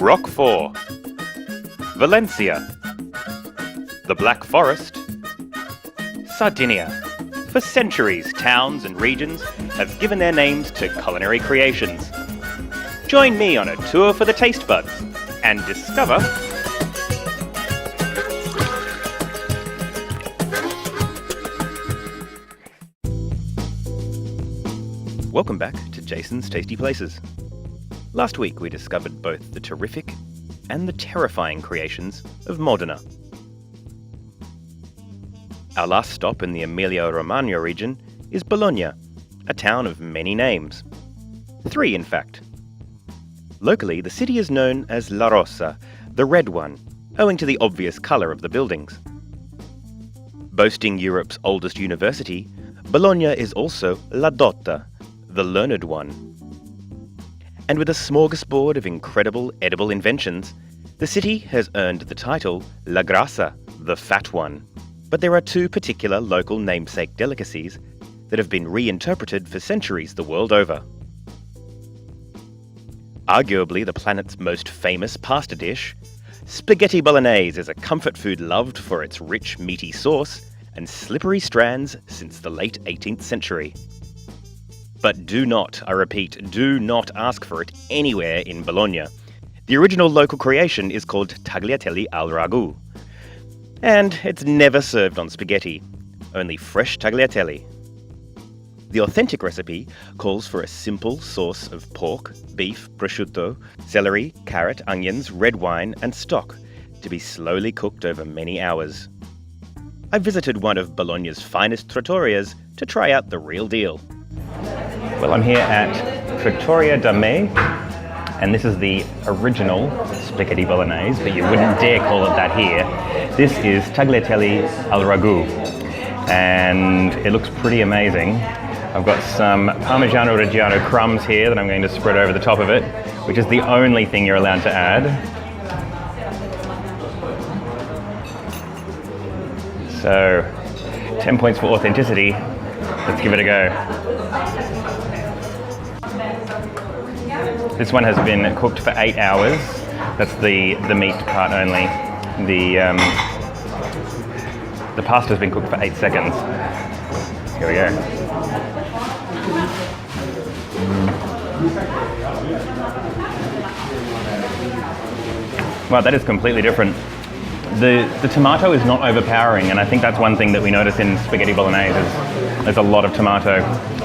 Roquefort, Valencia, the Black Forest, Sardinia. For centuries, towns and regions have given their names to culinary creations. Join me on a tour for the taste buds and discover Welcome back to Jason's Tasty Places. Last week we discovered both the terrific and the terrifying creations of Modena. Our last stop in the Emilia-Romagna region is Bologna, a town of many names. 3, in fact. Locally, the city is known as La Rossa, the red one, owing to the obvious colour of the buildings. Boasting Europe's oldest university, Bologna is also La Dotta, the learned one. And with a smorgasbord of incredible edible inventions, the city has earned the title La Grassa, the fat one. But there are 2 particular local namesake delicacies that have been reinterpreted for centuries the world over. Arguably the planet's most famous pasta dish, spaghetti bolognese is a comfort food loved for its rich, meaty sauce and slippery strands since the late 18th century. But do not, I repeat, do not ask for it anywhere in Bologna. The original local creation is called tagliatelle al ragù. And it's never served on spaghetti, only fresh tagliatelle. The authentic recipe calls for a simple sauce of pork, beef, prosciutto, celery, carrot, onions, red wine and stock to be slowly cooked over many hours. I visited one of Bologna's finest trattorias to try out the real deal. Well, I'm here at Trattoria da Me, and this is the original spaghetti bolognese, but you wouldn't dare call it that here. This is tagliatelle al ragù, and it looks pretty amazing. I've got some Parmigiano Reggiano crumbs here that I'm going to spread over the top of it, which is the only thing you're allowed to add. So, 10 points for authenticity. Let's give it a go. This one has been cooked for 8 hours. That's the meat part only. The pasta's been cooked for 8 seconds. Here we go. Wow, that is completely different. The tomato is not overpowering, and I think that's one thing that we notice in spaghetti bolognese is there's a lot of tomato.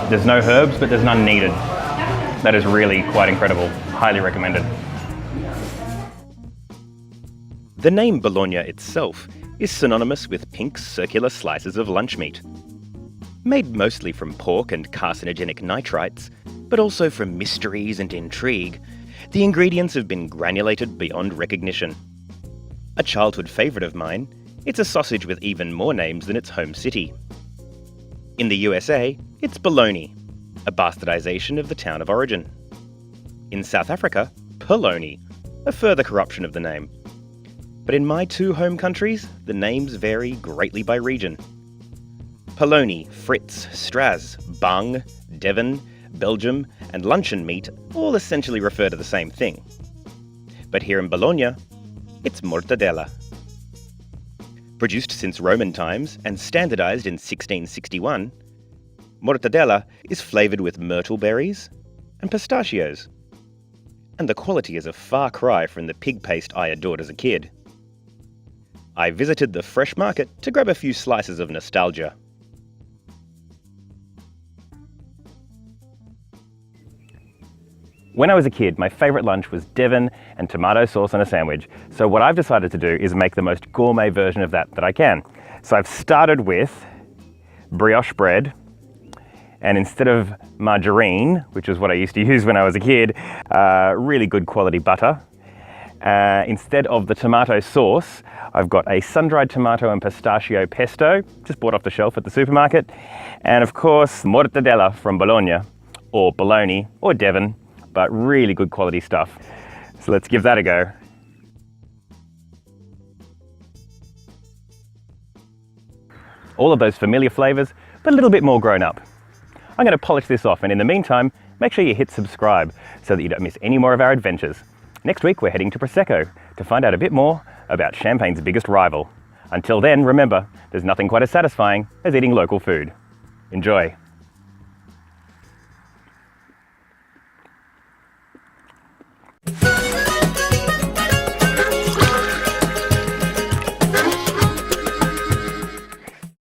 There's no herbs, but there's none needed. That is really quite incredible. Highly recommended. The name Bologna itself is synonymous with pink circular slices of lunch meat. Made mostly from pork and carcinogenic nitrites, but also from mysteries and intrigue, the ingredients have been granulated beyond recognition. A childhood favourite of mine, it's a sausage with even more names than its home city. In the USA, it's Baloney, a bastardization of the town of origin. In South Africa, Bologna, a further corruption of the name. But in my 2 home countries, the names vary greatly by region. Polony, Fritz, Straz, Bung, Devon, Belgium, and luncheon meat all essentially refer to the same thing. But here in Bologna, it's Mortadella. Produced since Roman times and standardized in 1661, Mortadella is flavoured with myrtle berries and pistachios. And the quality is a far cry from the pig paste I adored as a kid. I visited the fresh market to grab a few slices of nostalgia. When I was a kid, my favourite lunch was Devon and tomato sauce on a sandwich. So what I've decided to do is make the most gourmet version of that I can. So I've started with brioche bread, and instead of margarine, which is what I used to use when I was a kid, really good quality butter. Instead of the tomato sauce, I've got a sun-dried tomato and pistachio pesto, just bought off the shelf at the supermarket. And of course, mortadella from Bologna, or Baloney, or Devon, but really good quality stuff. So let's give that a go. All of those familiar flavors, but a little bit more grown up. I'm going to polish this off, and in the meantime, make sure you hit subscribe so that you don't miss any more of our adventures. Next week we're heading to Prosecco to find out a bit more about Champagne's biggest rival. Until then, remember, there's nothing quite as satisfying as eating local food. Enjoy!